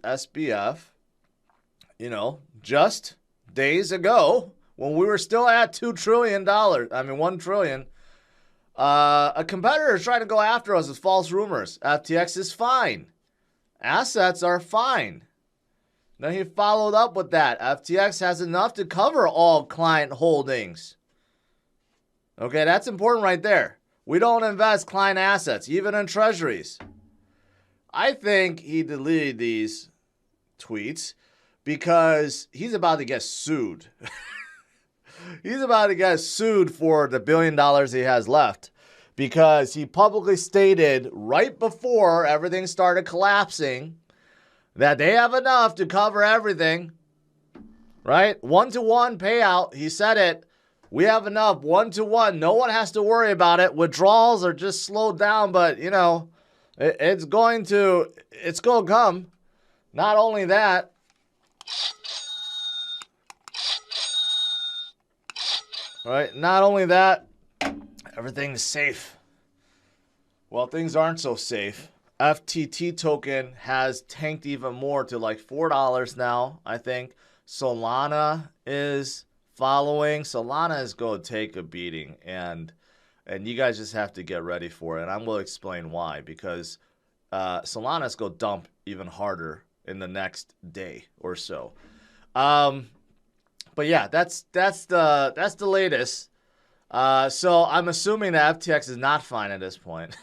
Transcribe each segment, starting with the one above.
SBF, you know, just days ago when we were still at $2 trillion, $1 trillion, a competitor is trying to go after us with false rumors. FTX is fine. Assets are fine. Then he followed up with that. FTX has enough to cover all client holdings. Okay, that's important right there. We don't invest client assets, even in treasuries. I think he deleted these tweets because he's about to get sued. He's about to get sued for the $1 billion he has left because he publicly stated right before everything started collapsing that they have enough to cover everything, right? 1-to-1 payout. He said it. We have enough 1-to-1. No one has to worry about it. Withdrawals are just slowed down, but you know, it's going to come. Not only that, right? Not only that, everything's safe. Well, things aren't so safe. FTT token has tanked even more to like $4 now, I think. Solana is following. Solana is going to take a beating, and you guys just have to get ready for it. And I'm going to explain why, because Solana is going to dump even harder in the next day or so. But yeah, that's the latest. So I'm assuming that FTX is not fine at this point.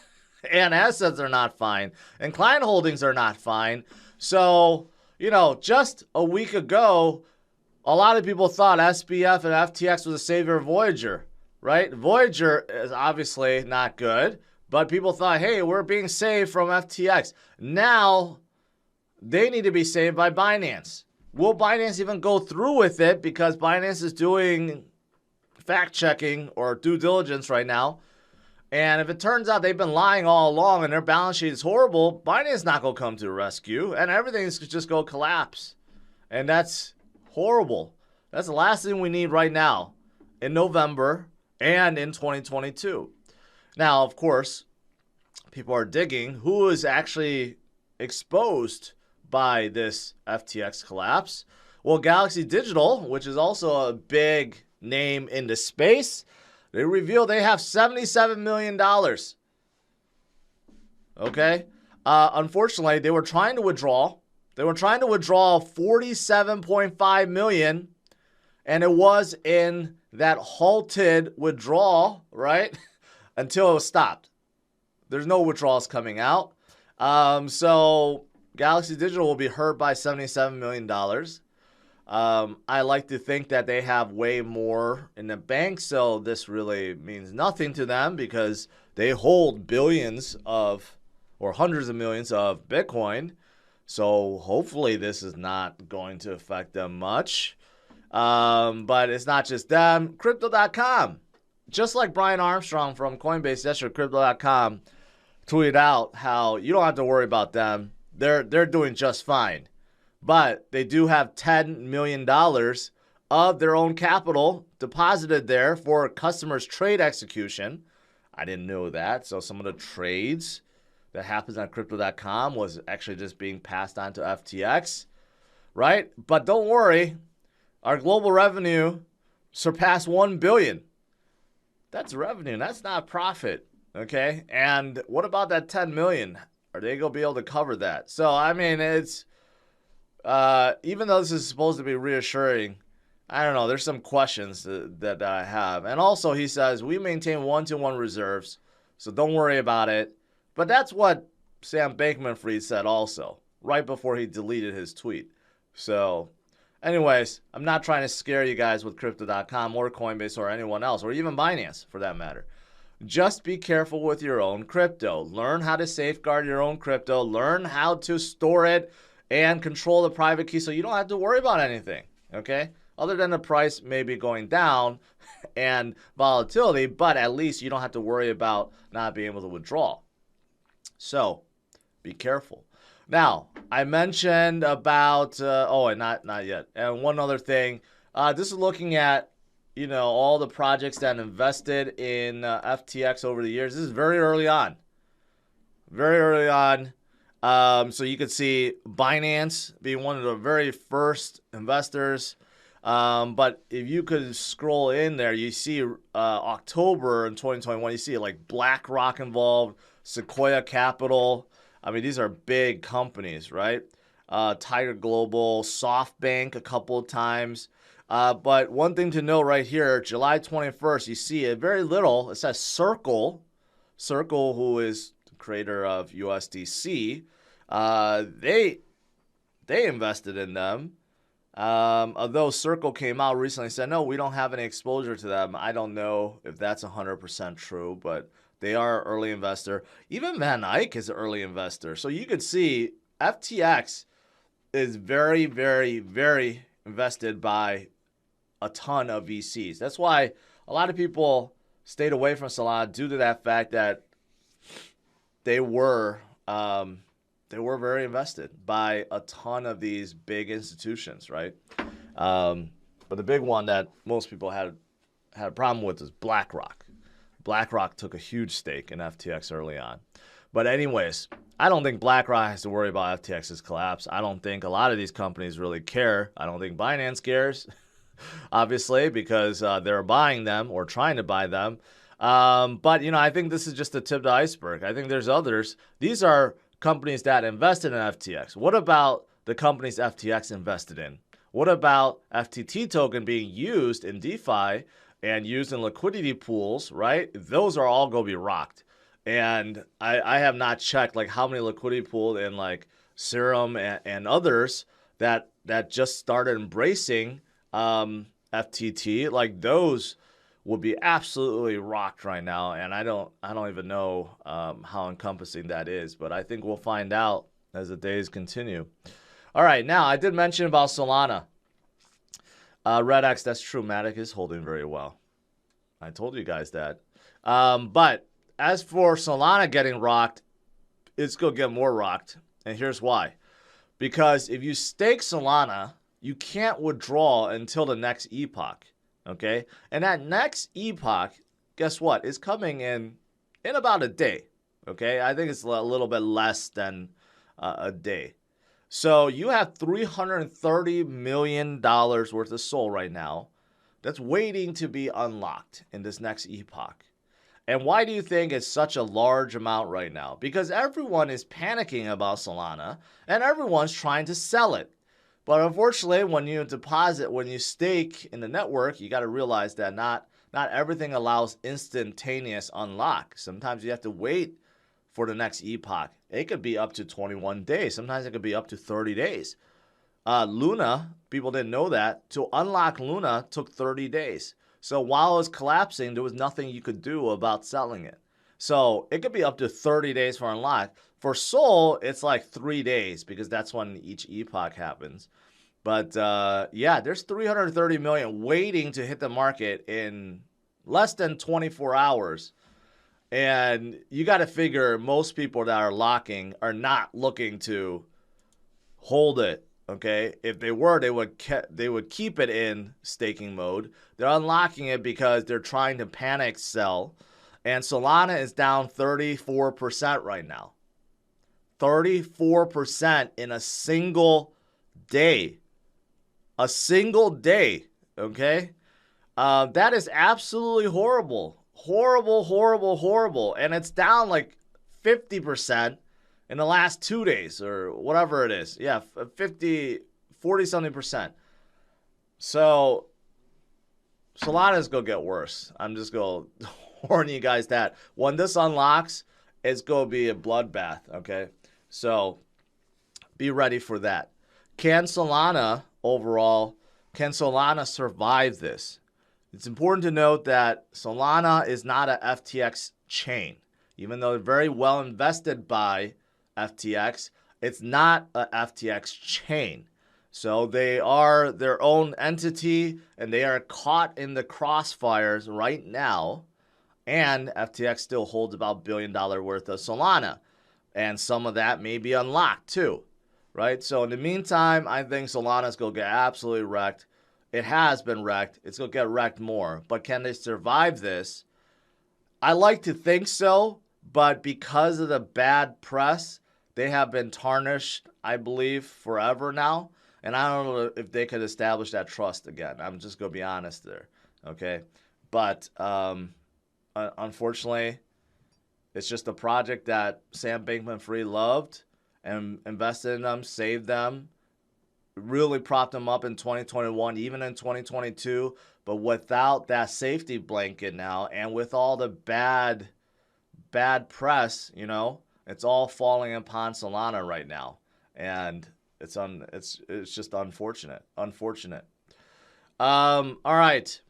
And assets are not fine. And client holdings are not fine. So, you know, just a week ago, a lot of people thought SBF and FTX was a savior of Voyager, right? Voyager is obviously not good, but people thought, hey, we're being saved from FTX. Now, they need to be saved by Binance. Will Binance even go through with it? Because Binance is doing fact-checking or due diligence right now. And if it turns out they've been lying all along and their balance sheet is horrible, Binance is not going to come to the rescue. And everything's just going to collapse. And that's horrible. That's the last thing we need right now in November and in 2022. Now, of course, people are digging who is actually exposed by this FTX collapse. Well, Galaxy Digital, which is also a big name in the space, they revealed they have $77 million. Okay? Unfortunately, they were trying to withdraw. They were trying to withdraw $47.5 million, and it was in that halted withdrawal, right? Until it was stopped. There's no withdrawals coming out. So Galaxy Digital will be hurt by $77 million. I like to think that they have way more in the bank, so this really means nothing to them because they hold billions of, or hundreds of millions of Bitcoin. So hopefully this is not going to affect them much. But it's not just them. Crypto.com, just like Brian Armstrong from Coinbase yesterday, Crypto.com tweeted out how you don't have to worry about them. They're doing just fine. But they do have $10 million of their own capital deposited there for customers' trade execution. I didn't know that. So some of the trades that happens on Crypto.com was actually just being passed on to FTX, right? But don't worry, our global revenue surpassed $1 billion. That's revenue. That's not profit, okay? And what about that $10 million? Are they going to be able to cover that? So, I mean, it's... even though this is supposed to be reassuring, I don't know, there's some questions that I have. And also he says, we maintain 1-to-1 reserves, so don't worry about it. But that's what Sam Bankman-Fried said also, right before he deleted his tweet. So anyways, I'm not trying to scare you guys with Crypto.com or Coinbase or anyone else, or even Binance for that matter. Just be careful with your own crypto. Learn how to safeguard your own crypto. Learn how to store it and control the private key so you don't have to worry about anything, okay? Other than the price maybe going down and volatility, but at least you don't have to worry about not being able to withdraw. So, be careful. Now, I mentioned about, and not yet. And one other thing, this is looking at, you know, all the projects that invested in FTX over the years. This is very early on. Very early on. So you could see Binance being one of the very first investors. But if you could scroll in there, you see October in 2021, you see like BlackRock involved, Sequoia Capital. I mean, these are big companies, right? Tiger Global, SoftBank a couple of times. But one thing to know right here, July 21st, you see it very little. It says Circle, who is the creator of USDC. They invested in them. Although Circle came out recently and said, no, we don't have any exposure to them. I don't know if that's 100% true, but they are an early investor. Even Van Eyck is an early investor. So you could see FTX is very, very, very invested by a ton of VCs. That's why a lot of people stayed away from Solana due to that fact that they were very invested by a ton of these big institutions, right? But the big one that most people had a problem with is BlackRock. BlackRock took a huge stake in FTX early on. But anyways, I don't think BlackRock has to worry about FTX's collapse. I don't think a lot of these companies really care. I don't think Binance cares, obviously, because they're buying them or trying to buy them. But, I think this is just the tip of the iceberg. I think there's others. These are companies that invested in FTX. What about the companies FTX invested in? What about FTT token being used in DeFi and used in liquidity pools, right? Those are all going to be rocked. And I have not checked like how many liquidity pools in like Serum and others that just started embracing FTT. Like those would be absolutely rocked right now, and I don't even know how encompassing that is, but I think we'll find out as the days continue. All right, now I did mention about Solana. RedX, that's true. Matic is holding very well. I told you guys that. But as for Solana getting rocked, it's going to get more rocked, and here's why. Because if you stake Solana, you can't withdraw until the next epoch. Okay, and that next epoch, guess what? Is coming in about a day. Okay, I think it's a little bit less than a day. So you have $330 million worth of SOL right now that's waiting to be unlocked in this next epoch. And why do you think it's such a large amount right now? Because everyone is panicking about Solana and everyone's trying to sell it. But unfortunately, when you stake in the network, you got to realize that not everything allows instantaneous unlock. Sometimes you have to wait for the next epoch. It could be up to 21 days. Sometimes it could be up to 30 days. Luna, people didn't know that. To unlock Luna took 30 days. So while it was collapsing, there was nothing you could do about selling it. So it could be up to 30 days for unlock. For Sol, it's like 3 days because that's when each epoch happens. But yeah, there's 330 million waiting to hit the market in less than 24 hours. And you got to figure most people that are locking are not looking to hold it. Okay, if they were, they would keep it in staking mode. They're unlocking it because they're trying to panic sell. And Solana is down 34% right now. 34% in a single day. A single day, okay? That is absolutely horrible. Horrible, horrible, horrible. And it's down like 50% in the last 2 days or whatever it is. Yeah, 40-something percent. So Solana's going to get worse. I'm just going to warn you guys that when this unlocks, it's going to be a bloodbath, okay? So be ready for that. Can Solana survive this? It's important to note that Solana is not a FTX chain. Even though they're very well invested by FTX, it's not a FTX chain. So they are their own entity and they are caught in the crossfires right now. And FTX still holds about $1 billion worth of Solana. And some of that may be unlocked too, right? So in the meantime, I think Solana's going to get absolutely wrecked. It has been wrecked. It's going to get wrecked more. But can they survive this? I like to think so. But because of the bad press, they have been tarnished, I believe, forever now. And I don't know if they could establish that trust again. I'm just going to be honest there. Okay. But unfortunately, it's just a project that Sam Bankman-Fried loved and invested in them, saved them, really propped them up in 2021, even in 2022. But without that safety blanket now, and with all the bad press, you know, it's all falling upon Solana right now, and it's just unfortunate. All right,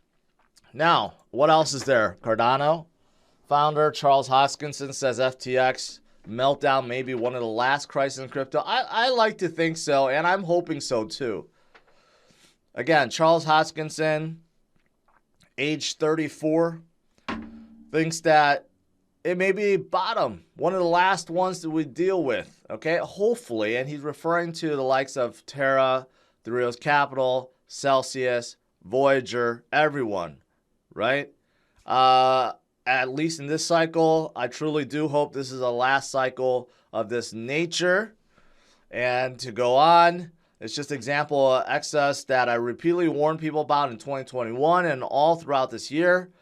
now what else is there? Cardano founder Charles Hoskinson says FTX meltdown may be one of the last crises in crypto. I like to think so, and I'm hoping so too. Again, Charles Hoskinson, age 34, thinks that it may be bottom, one of the last ones that we deal with, okay? Hopefully, and he's referring to the likes of Terra, CryptoCapital, Celsius, Voyager, everyone, right? At least in this cycle, I truly do hope this is the last cycle of this nature. And to go on, it's just an example of excess that I repeatedly warned people about in 2021 and all throughout this year.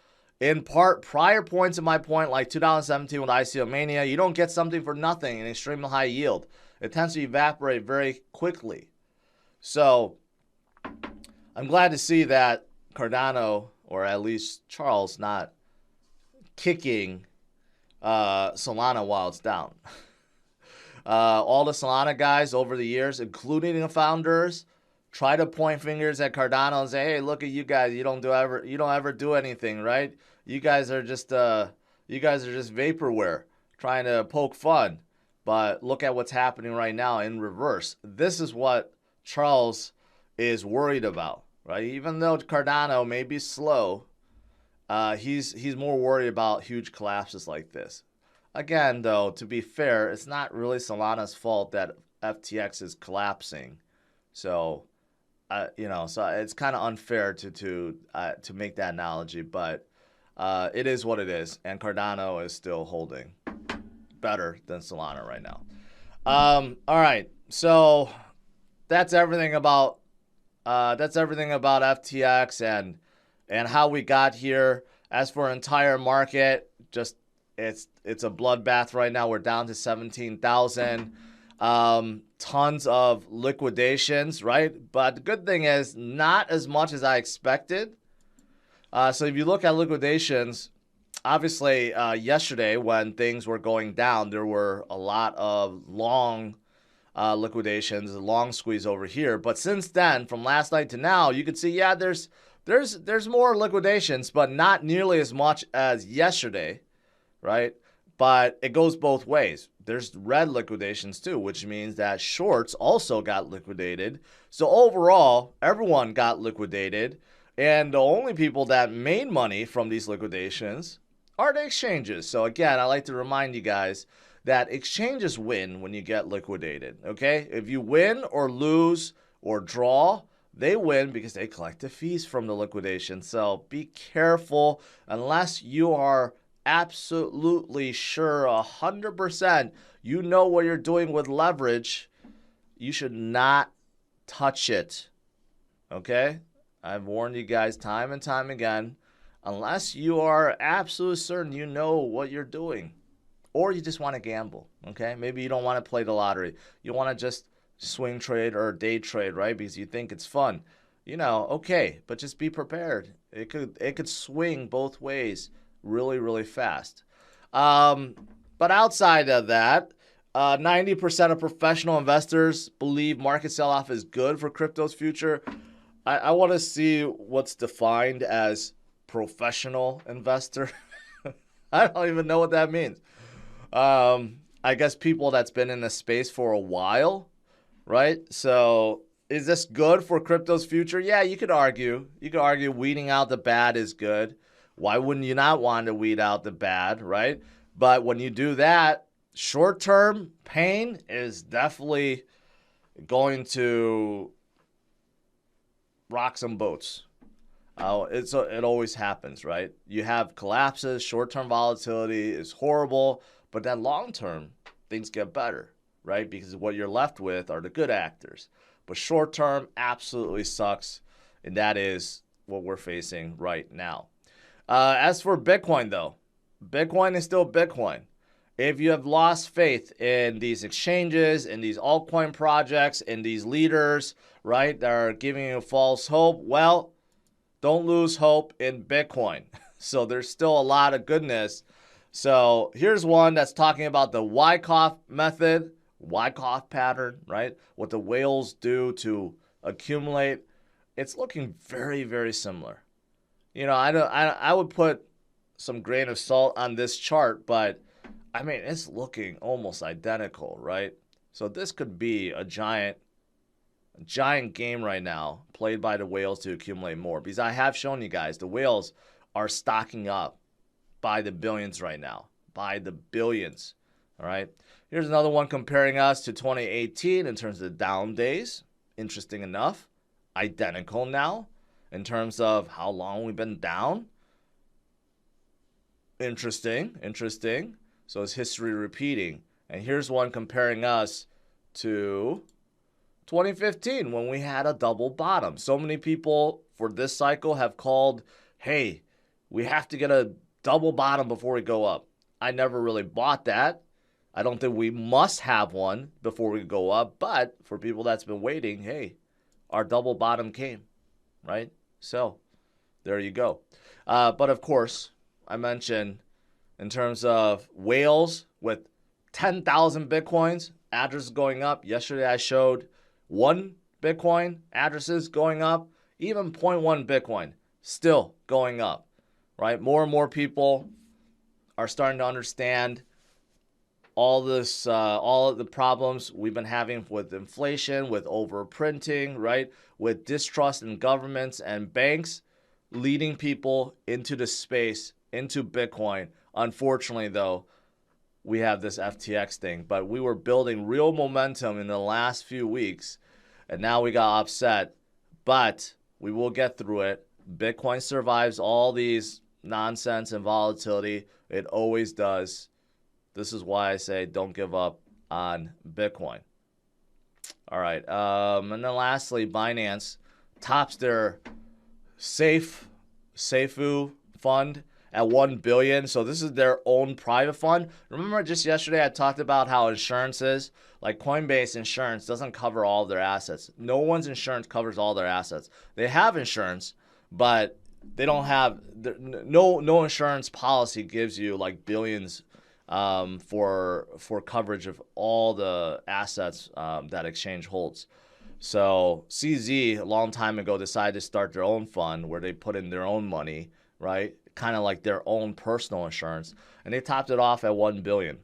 In part, prior points of my point, like 2017 with ICO Mania, you don't get something for nothing in extremely high yield. It tends to evaporate very quickly. So I'm glad to see that Cardano, or at least Charles, not kicking Solana while it's down. All the Solana guys over the years, including the founders, try to point fingers at Cardano and say, "Hey, look at you guys. You don't ever do anything, right? You guys are just vaporware, trying to poke fun." But look at what's happening right now in reverse. This is what Charles is worried about, right? Even though Cardano may be slow, he's more worried about huge collapses like this. Again, though, to be fair, it's not really Solana's fault that FTX is collapsing. So, so it's kind of unfair to make that analogy, but it is what it is, and Cardano is still holding better than Solana right now. All right, so that's everything about FTX and how we got here. As for entire market, just it's a bloodbath right now. We're down to 17,000. Tons of liquidations, right? But the good thing is not as much as I expected. So if you look at liquidations, obviously yesterday when things were going down, there were a lot of long liquidations, long squeeze over here. But since then, from last night to now, you can see, yeah, there's more liquidations, but not nearly as much as yesterday, right? But it goes both ways. There's red liquidations too, which means that shorts also got liquidated. So overall, everyone got liquidated. And the only people that made money from these liquidations are the exchanges. So again, I like to remind you guys that exchanges win when you get liquidated, okay? If you win or lose or draw, they win because they collect the fees from the liquidation. So be careful unless you are absolutely sure 100% you know what you're doing with leverage. You should not touch it, okay? I've warned you guys time and time again, unless you are absolutely certain you know what you're doing, or you just want to gamble, okay? Maybe you don't want to play the lottery. You want to just swing trade or day trade, right? Because you think it's fun, okay, but just be prepared. It could swing both ways really, really fast. But outside of that, 90% of professional investors believe market sell-off is good for crypto's future. I want to see what's defined as professional investor. I don't even know what that means. I guess people that's been in the space for a while, right? So is this good for crypto's future? Yeah, you could argue. You could argue weeding out the bad is good. Why wouldn't you not want to weed out the bad, right? But when you do that, short-term pain is definitely going to rock some boats. It always happens, right? You have collapses, short-term volatility is horrible, but then long-term, things get better, right? Because what you're left with are the good actors. But short term absolutely sucks, and that is what we're facing right now. As for Bitcoin, though, Bitcoin is still Bitcoin. If you have lost faith in these exchanges, in these altcoin projects, in these leaders, right, that are giving you false hope, well, don't lose hope in Bitcoin. So there's still a lot of goodness. So here's one that's talking about the Wyckoff method, Wyckoff pattern, right? What the whales do to accumulate. It's looking very, very similar. You know, I would put some grain of salt on this chart, but I mean, it's looking almost identical, right? So this could be a giant game right now played by the whales to accumulate more, because I have shown you guys the whales are stocking up by the billions right now, by the billions. All right. Here's another one comparing us to 2018 in terms of the down days. Interesting enough, identical now in terms of how long we've been down. Interesting. So it's history repeating. And here's one comparing us to 2015 when we had a double bottom. So many people for this cycle have called, hey, we have to get a double bottom before we go up. I never really bought that. I don't think we must have one before we go up. But for people that's been waiting, hey, our double bottom came, right? So there you go. But of course, I mentioned in terms of whales with 10,000 Bitcoins, addresses going up. Yesterday I showed 1 Bitcoin addresses going up, even 0.1 Bitcoin still going up, right? More and more people are starting to understand all of the problems we've been having with inflation, with overprinting, right? With distrust in governments and banks, leading people into the space, into Bitcoin. Unfortunately, though, we have this FTX thing, but we were building real momentum in the last few weeks, and now we got upset, but we will get through it. Bitcoin survives all these nonsense and volatility. It always does. This is why I say don't give up on Bitcoin. All right. And then lastly, Binance tops their SAFU Fund at $1 billion. So this is their own private fund. Remember just yesterday I talked about how insurances, like Coinbase insurance, doesn't cover all their assets. No one's insurance covers all their assets. They have insurance, but they don't have no insurance policy gives you like billions for coverage of all the assets that exchange holds. So CZ a long time ago decided to start their own fund where they put in their own money, right? Kind of like their own personal insurance, and they topped it off at $1 billion.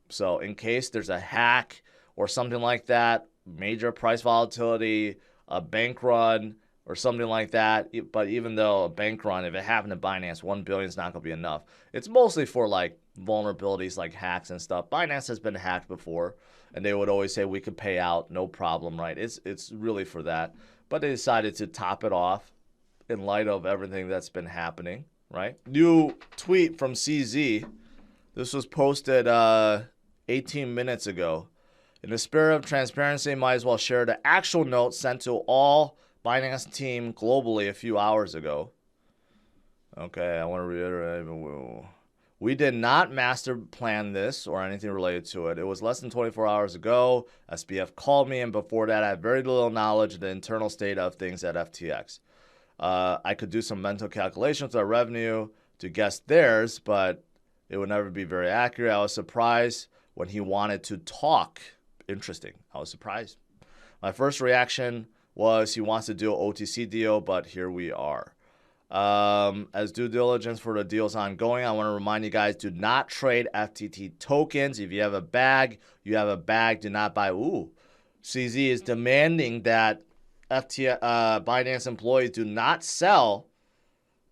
So in case there's a hack or something like that, major price volatility, a bank run or something like that, but even though a bank run, if it happened to Binance, $1 billion is not going to be enough. It's mostly for like vulnerabilities like hacks and stuff. Binance has been hacked before, and they would always say we could pay out, no problem, right? It's really for that. But they decided to top it off in light of everything that's been happening, right? New tweet from CZ. This was posted 18 minutes ago. In the spirit of transparency, might as well share the actual note sent to all Binance team globally a few hours ago. Okay, I want to reiterate. We did not master plan this or anything related to it. It was less than 24 hours ago. SBF called me, and before that, I had very little knowledge of the internal state of things at FTX. I could do some mental calculations of revenue to guess theirs, but it would never be very accurate. I was surprised when he wanted to talk. Interesting. I was surprised. My first reaction was he wants to do an OTC deal, but here we are. As due diligence for the deals ongoing, I want to remind you guys, do not trade FTT tokens. If you have a bag, you have a bag. Do not buy. CZ is demanding that Binance employees do not sell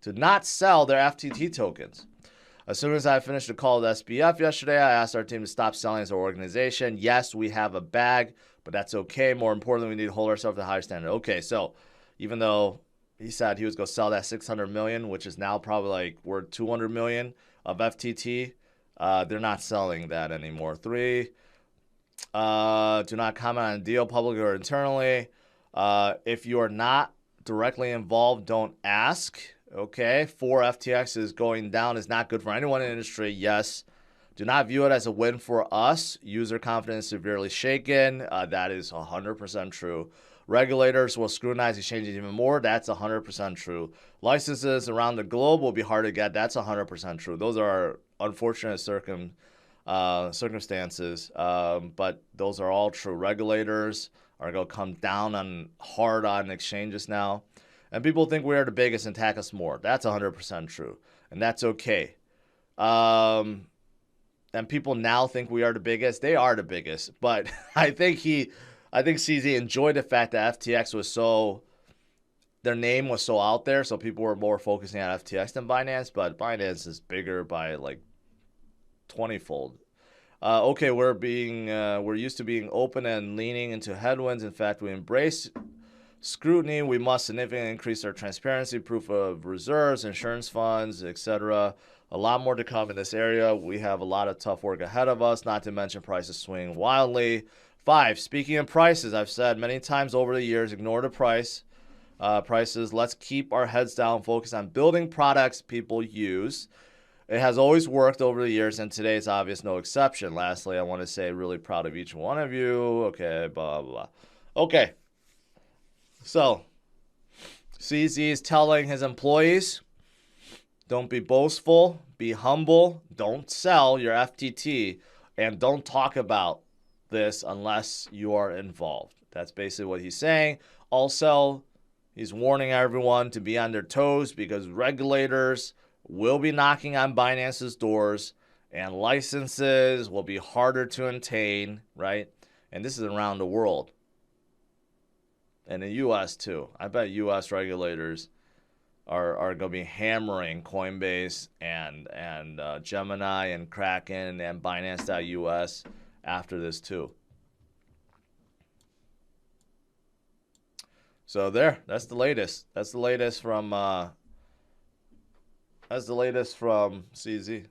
their FTT tokens. As soon as I finished the call with SBF yesterday, I asked our team to stop selling as an organization. Yes, we have a bag, but that's okay. More importantly, we need to hold ourselves to a higher standard. Okay, so even though he said he was going to sell that $600 million, which is now probably like worth $200 million of FTT, they're not selling that anymore. 3, Do not comment on a deal publicly or internally. If you are not directly involved, don't ask. Okay, 4 FTX is going down is not good for anyone in the industry. Yes. Do not view it as a win for us. User confidence severely shaken. That is 100% true. Regulators will scrutinize exchanges even more. That's 100% true. Licenses around the globe will be hard to get. That's 100% true. Those are unfortunate circumstances, but those are all true. Regulators are going to come down hard on exchanges now. And people think we are the biggest and attack us more. That's 100% true. And that's okay. And people now think we are the biggest. They are the biggest. But I think CZ enjoyed the fact that FTX was their name was so out there, so people were more focusing on FTX than Binance. But Binance is bigger by like 20-fold. Okay, we're used to being open and leaning into headwinds. In fact, we embrace scrutiny. We must significantly increase our transparency, proof of reserves, insurance funds, etc. A lot more to come in this area. We have a lot of tough work ahead of us, not to mention prices swing wildly. 5, speaking of prices, I've said many times over the years, ignore the prices. Let's keep our heads down, focus on building products people use. It has always worked over the years, and today is obvious no exception. Lastly, I want to say really proud of each one of you. Okay, blah, blah, blah. Okay. So, CZ is telling his employees, don't be boastful, be humble, don't sell your FTT, and don't talk about this unless you are involved. That's basically what he's saying. Also, he's warning everyone to be on their toes because regulators will be knocking on Binance's doors and licenses will be harder to obtain, right? And this is around the world. And the U.S. too. I bet U.S. regulators are going to be hammering Coinbase and Gemini and Kraken and Binance.us after this too. So that's the latest. That's the latest from CZ.